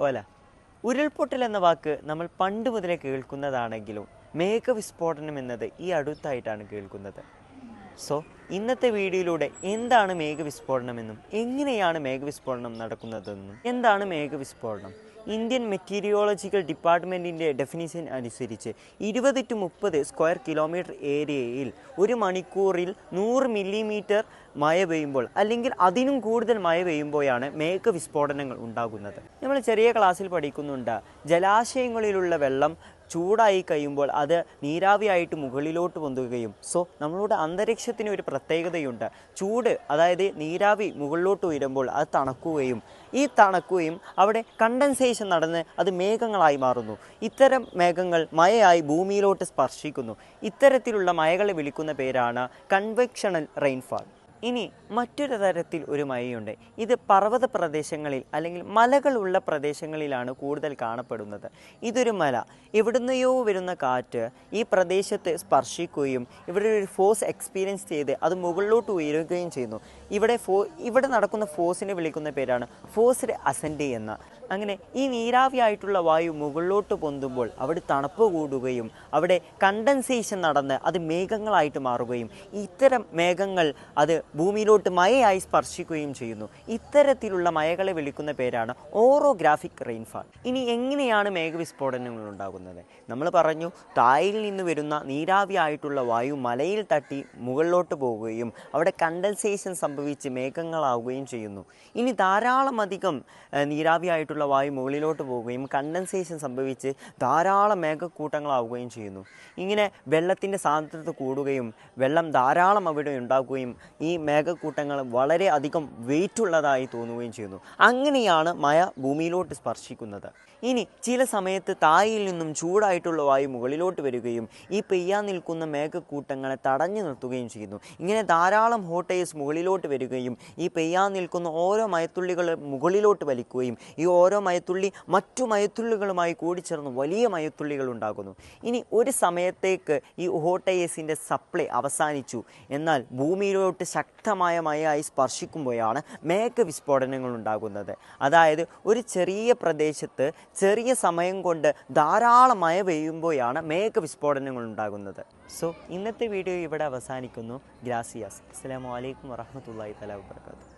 ഓല. ഉരുൾപൊട്ടൽ എന്ന വാക്ക് നമ്മൾ പണ്ട് മുതലേ കേൾക്കുന്നതാണെങ്കിലും മേഘവിസ്ഫോടനം എന്നത് ഈ അടുത്തായിട്ടാണ് കേൾക്കുന്നത്. സോ ഇന്നത്തെ വീഡിയോയിലൂടെ എന്താണ് മേഘവിസ്ഫോടനമെന്നും എങ്ങനെയാണ് മേഘവിസ്ഫോടനം നടക്കുന്നതെന്നും എന്താണ് മേഘവിസ്ഫോടനം, ഇന്ത്യൻ മെറ്റീരിയോളജിക്കൽ ഡിപ്പാർട്ട്മെൻറ്റിൻ്റെ ഡെഫിനിഷൻ അനുസരിച്ച് 20 to 30 സ്ക്വയർ കിലോമീറ്റർ ഏരിയയിൽ ഒരു മണിക്കൂറിൽ 100 മില്ലിമീറ്റർ മഴ പെയ്യുമ്പോൾ അല്ലെങ്കിൽ അതിനും കൂടുതൽ മഴ പെയ്യുമ്പോഴാണ് മേഘവിസ്ഫോടനങ്ങൾ ഉണ്ടാകുന്നത്. നമ്മൾ ചെറിയ ക്ലാസ്സിൽ പഠിക്കുന്നുണ്ട്, ജലാശയങ്ങളിലുള്ള വെള്ളം ചൂടായി കഴിയുമ്പോൾ അത് നീരാവിയായിട്ട് മുകളിലോട്ട് പൊന്തുകയും. സോ നമ്മളുടെ അന്തരീക്ഷത്തിന് ഒരു പ്രത്യേകതയുണ്ട്. ചൂട്, അതായത് നീരാവി മുകളിലോട്ട് ഉയരുമ്പോൾ അത് തണുക്കുകയും അവിടെ കണ്ടൻസേഷൻ നടന്ന് അത് മേഘങ്ങളായി മാറുന്നു. ഇത്തരം മേഘങ്ങൾ മഴയായി ഭൂമിയിലോട്ട് സ്പർശിക്കുന്നു. ഇത്തരത്തിലുള്ള മഴകളെ വിളിക്കുന്ന പേരാണ് കൺവെക്ഷണൽ റെയിൻഫാൾ. ഇനി മറ്റൊരു തരത്തിൽ ഒരു മഴയുണ്ട്. ഇത് പർവ്വത പ്രദേശങ്ങളിൽ അല്ലെങ്കിൽ മലകളുള്ള പ്രദേശങ്ങളിലാണ് കൂടുതൽ കാണപ്പെടുന്നത്. ഇതൊരു മല, എവിടുന്നയോ വരുന്ന കാറ്റ് ഈ പ്രദേശത്ത് സ്പർശിക്കുകയും ഇവിടെ ഒരു ഫോഴ്സ് എക്സ്പീരിയൻസ് ചെയ്ത് അത് മുകളിലോട്ട് ഉയരുകയും ചെയ്യുന്നു. ഇവിടെ നടക്കുന്ന ഫോഴ്സിനെ വിളിക്കുന്ന പേരാണ് ഫോഴ്സ്ഡ് അസെൻഡ് എന്ന. അങ്ങനെ ഈ നീരാവിയായിട്ടുള്ള വായു മുകളിലോട്ട് പൊന്തുമ്പോൾ അവിടെ തണുപ്പ് കൂടുകയും അവിടെ കണ്ടൻസേഷൻ നടന്ന് അത് മേഘങ്ങളായിട്ട് മാറുകയും ഇത്തരം മേഘങ്ങൾ അത് ഭൂമിയിലോട്ട് മഴയായി സ്പർശിക്കുകയും ചെയ്യുന്നു. ഇത്തരത്തിലുള്ള മഴകളെ വിളിക്കുന്ന പേരാണ് ഓറോഗ്രാഫിക് റെയിൻഫാൾ. ഇനി എങ്ങനെയാണ് മേഘവിസ്ഫോടനങ്ങൾ ഉണ്ടാകുന്നത്? നമ്മൾ പറഞ്ഞു, താഴിൽ നിന്ന് വരുന്ന നീരാവിയായിട്ടുള്ള വായു മലയിൽ തട്ടി മുകളിലോട്ട് പോവുകയും അവിടെ കണ്ടൻസേഷൻ സംഭവിച്ച് മേഘങ്ങളാവുകയും ചെയ്യുന്നു. ഇനി ധാരാളം അധികം നീരാവിയായിട്ടുള്ള വായു മുകളിലോട്ട് പോവുകയും കണ്ടൻസേഷൻ സംഭവിച്ച് ധാരാളം മേഘക്കൂട്ടങ്ങളാവുകയും ചെയ്യുന്നു. ഇങ്ങനെ വെള്ളത്തിൻ്റെ സാന്ദ്രത കൂടുകയും വെള്ളം ധാരാളം അവിടെ ഉണ്ടാക്കുകയും ഈ മേഘക്കൂട്ടങ്ങൾ വളരെ അധികം വെയിറ്റുള്ളതായി തോന്നുകയും ചെയ്യുന്നു. അങ്ങനെയാണ് മഴ ഭൂമിയിലോട്ട് സ്പർശിക്കുന്നത്. ഇനി ചില സമയത്ത് താഴിൽ നിന്നും ചൂടായിട്ടുള്ള വായു മുകളിലോട്ട് വരികയും ഈ പെയ്യാൻ നിൽക്കുന്ന മേഘക്കൂട്ടങ്ങളെ തടഞ്ഞു നിർത്തുകയും ചെയ്യുന്നു. ഇങ്ങനെ ധാരാളം ഹോട്ട് എയർസ് മുകളിലോട്ട് വരികയും ഈ പെയ്യാൻ നിൽക്കുന്ന ഓരോ മഴത്തുള്ളികൾ മുകളിലോട്ട് വലിക്കുകയും ഈ ഓരോ മഴത്തുള്ളി മറ്റു മഴത്തുള്ളികളുമായി കൂടിച്ചേർന്ന് വലിയ മഴത്തുള്ളികൾ ഉണ്ടാകുന്നു. ഇനി ഒരു സമയത്തേക്ക് ഈ ഹോട്ട് എയർസിൻ്റെ സപ്ലൈ അവസാനിച്ചു, എന്നാൽ ഭൂമിയിലോട്ട് ശക്തമായ മഴയായി സ്പർശിക്കുമ്പോഴാണ് മേഘവിസ്ഫോടനങ്ങൾ ഉണ്ടാകുന്നത്. അതായത് ഒരു ചെറിയ പ്രദേശത്ത് ചെറിയ സമയം കൊണ്ട് ധാരാളം മഴ പെയ്യുമ്പോഴാണ് മേഘവിസ്ഫോടനങ്ങൾ ഉണ്ടാകുന്നത്. സോ ഇന്നത്തെ വീഡിയോ ഇവിടെ അവസാനിക്കുന്നു. ഗ്രാസിയാസ്. അസ്സലാമു അലൈക്കും വറഹ്മത്തുള്ളാഹി തആല വബറകാതുഹു.